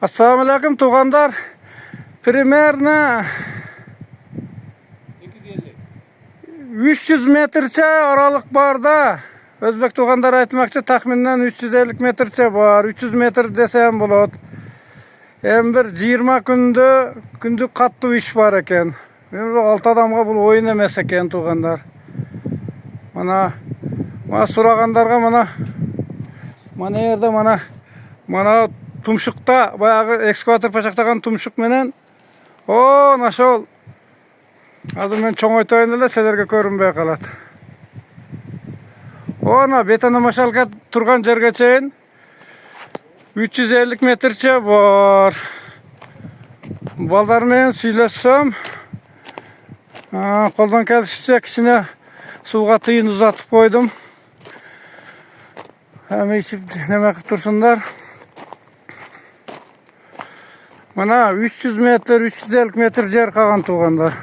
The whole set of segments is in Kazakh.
Assalamualaikum tuğandar. Примерно 300 metrçe aralık var da. Özbek tuğandar aytmakçı tahminden 350 metrçe var. 300 metre desem bulat. Hem bir 20 күндү katlı iş var eken. Hem 6 adamga bul oyun emes eken tuğandar. Mana suragandарға mana yerde mana tumşukta bayağı ekskavator paşaktagан tumşuk menen naşol azыр мен чоң айтайын эле силерге көрүнбөй калат. Бетономашалка турган жерге чейин 350 metrçe бар. Балдар менен сүйлөшсөм, колдон келишинче кичине сууга тыйын узатып койдум. Эми ичип неме кылып турсундар. Mana 300 metre, 350 metre жер калган туугандар.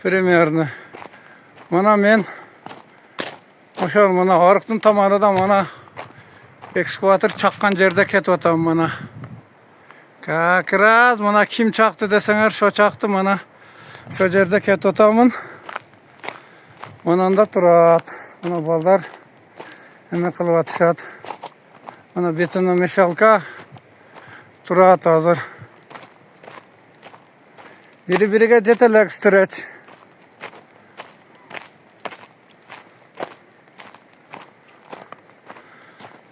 Примерно. Mana men ошол арыктын тамарыда экскаватор чаккан жерде кетип атам mana. Как раз ким чакты десеңер, шо чакты шо жерде кетип атамын. Анда турат. Балдар эме кылып атышат. Бетономешалка турат азыр. Бири-бириге жетелек стреч.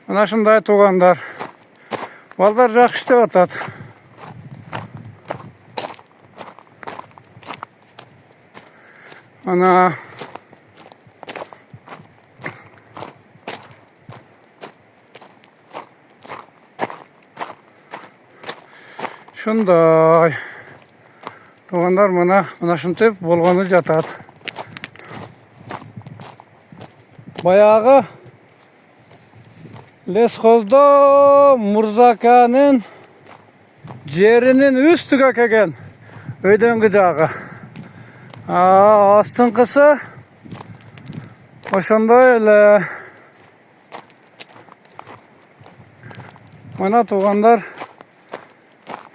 Ушундай туугандар. Балдар жакшы иштеп атат. Шундай. Туугандар ушинтип болгону жатат. Баягы Лесхоздо Мурзаканын жеринин үстүгө келген өйдөңгү жагы. Астыңкысы ошондой эле. Туугандар,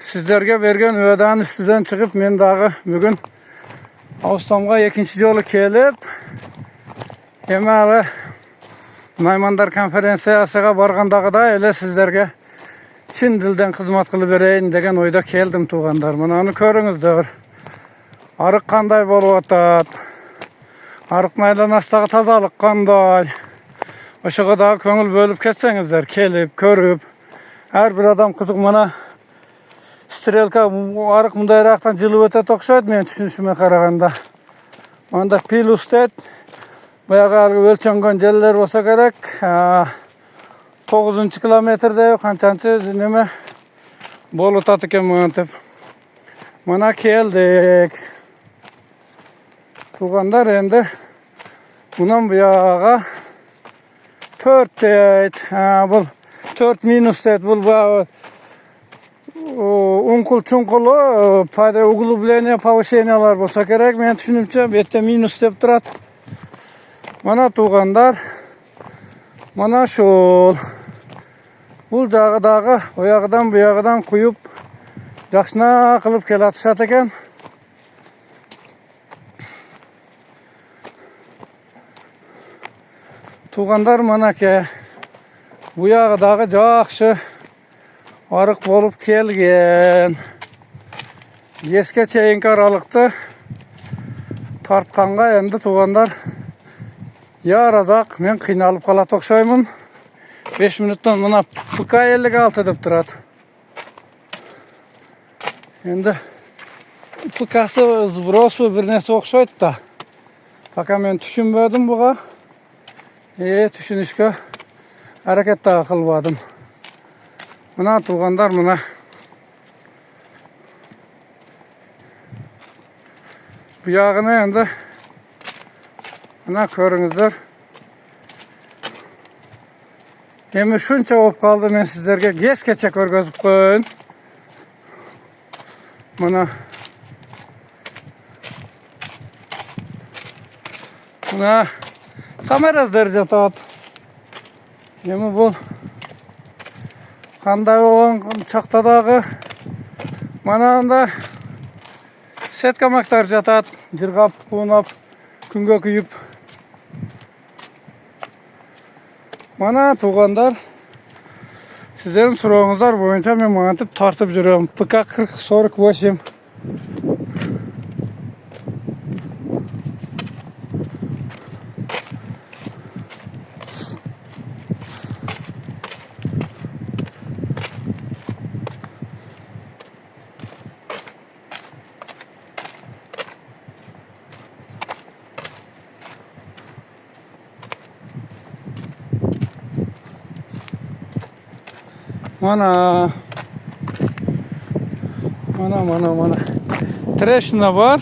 сиздерге берген уаданын үстүдөн чыгып, мен дагы бүгүн Аустамга экинчи жолу келип, эми Наймандар конференциясыга баргандагыдай эле сиздерге чын дилден кызмат кылып берейин деген ойдо келдим туугандар. Мынаны көрүңүздөр. Арык кандай болуп атат? Арыктын айланасындагы тазалык кандай? Ошого дагы көңүл бөлүп кетсеңиздер, келип, көрүп. Ар бир адам кызык стрелка арык мындайраактан жылып өтөт окшойт менин түшүнүшүмө караганда. Анда пил устет баягы өлчөнгөн жерлер болсо керек. 9 километрде канчанчы неме болуп атат экен мынтип. Мына келдик. Туугандар, энди мунан буяга 4 дейт. Бул 4 минус дейт. Бул ункул чуңкулу углубление повышениялар болсо керек. Мен түшүнүмчө бетте минус деп турат. Мана туугандар, мана шол. Бул жагыдагы оягыдан буягыдан куюп жакшына кылып келатышат экен. Туугандар, манаке буягыдагы жакшы арык болуп келген. Эске чейинки аралыкты тартканга энди туугандар яразак мен кыйналып калат окшоймун. 5 минуттан мына ПК 56 деп турат. Энди ПКсы сбросу бир нерсе окшойт да. Пока мен түшүнбөдүм буга. Түшүнүшкө аракет да кылбадым. Мына туугандар, буягыны энди мына көрүңүздөр. Эми шунча болуп калды, мен сиздерге кескече көргөзүп коеюн. Мына самараздер жатат. Эми бул Kандай olan çakta dağı. Mana anda setkamaklar jatat. Jırgap, kuunap, күнгө kuyup. Mana tuğanlar. Sizlerin soruğunuzlar boyunca ben mantıp tartıp жүрөм. ПК 4048. Mana. Trashna var.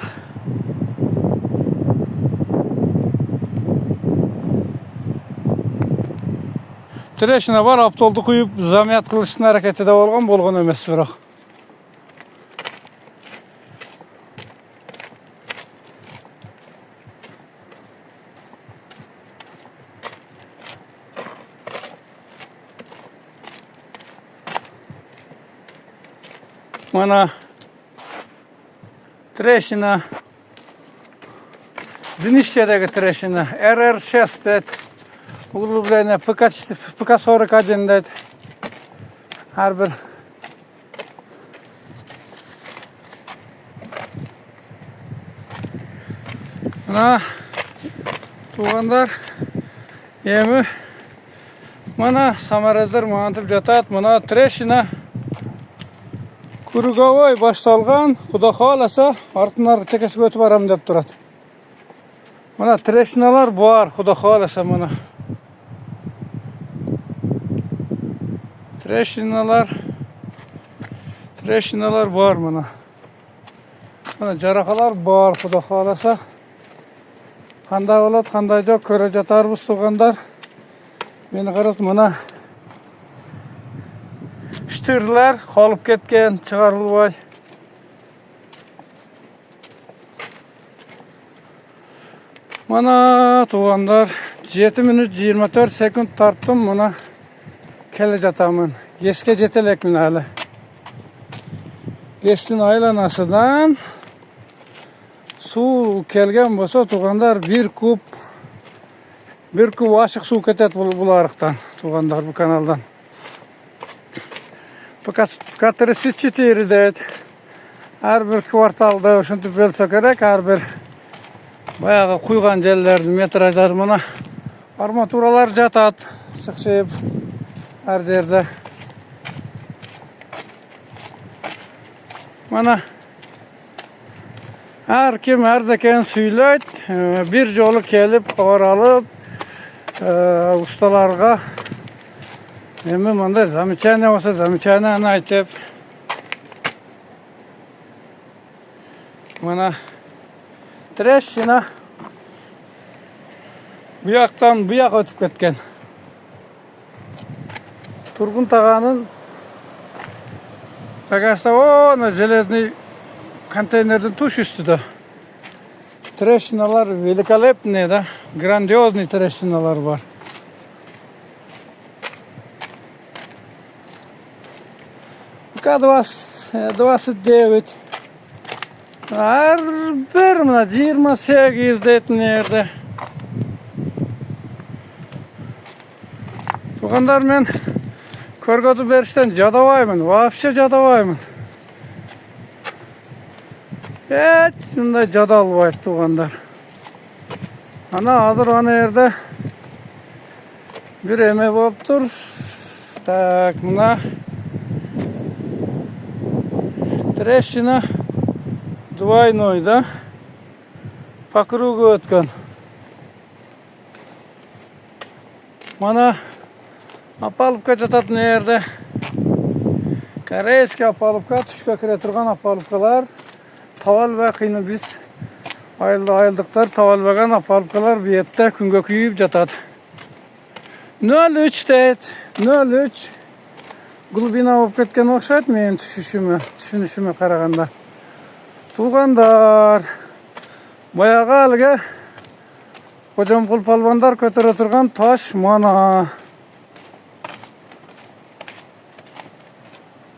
Trashna var, aptoldu kuyup zamiyat kılışın hareketi de bolgan emes biroq. Mana trashna Dinişçedeki trashna RR6 det. Uğurluğuna ПК 41 det. Her bir mana tuğanlar yemi mana samarezler mantıp jatat. Mana trashna Kurugovoy baştalgan, Xudo xolasa orqadan chekasiga o'tib boram deb turadi. Mana trashnalar bor, Xudo xolasa mana. Trashnalar bor mana. Mana jaraqalar bor, Xudo xolasa. Qanday bo'ladi, qanday jo'q ko'ra jatarmiz tuğanlar. Meni qarab mana Ştırlar qolib ketgan, chiqarilmay. Mana tuğanlar 7 minut 24 sekund tarttım mana kele jataman. Geske jetelekmin hali. Gestin aylanasıdan su kelgen bolsa tuğanlar bir kup aşık su ketet bu arıqtan tuğanlar bu kanaldan. ПК 34 det. Her bir kvartalda ошентип бөлсө керек, her bir баягы куйган жерлердин метраждары мына арматуралар жатат, шыкшып her жерде. Mana her kim her zeken süylöt, bir jolu kelip oralıp ustalarga Эми мындай замечание болсо замечанияны айтып мына трещина буяктан буяк өтүп кеткен. Тургун тағанын Tagasta на железный контейнердин туш üstüde. Трещиналар великолепные, да, грандиозный трещиналар бар. ПК-29 her bir mına 28 detin yerde. Tuğanlar men körgötü berişten jadabаймын, вообще жадабаймын. Hiç şunday jadalбайт tuğanlar. Ana hazır ana yerde bir eme bolup tur. Tak mına Трещина двойной, да? По кругу өткөн. Mana апалубка жататын жерде. Корейский апалубка, түшкө кире турган апалубкалар. Табалбай кыйны биз айылдыктар табалбаган апалубкалар бу жерде күнгө күйүп жатат. 03 дейт. 03 глубина болып кеткен окшойт менин түшүнүшүмө караганда. Туғандар баягы алга Кожомкул палбандар көтөрө турган таш mana.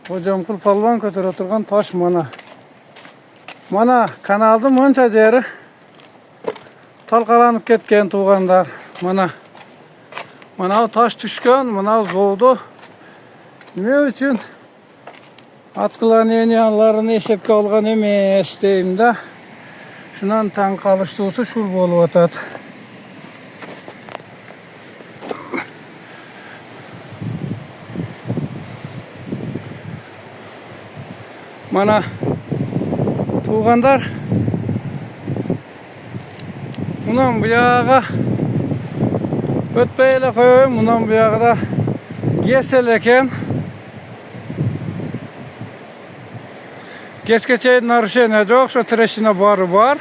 Hocamkul palvan kötürü oturgan taş mana. Mana kanaldı monça jeri talkalanıp ketken tuğandar. Mana taş düşkön, mana zoldu. Ne üçün atkılan eniyanlarını esepke olgan emes deyim de. Şundan tan kalıştığı şul bolup atat. Mana tuğandar bundan bu yağa ötbeyle koyayım, bundan bu yağa da geseleken geç geçeyin narışına yok, şu treşine barı var.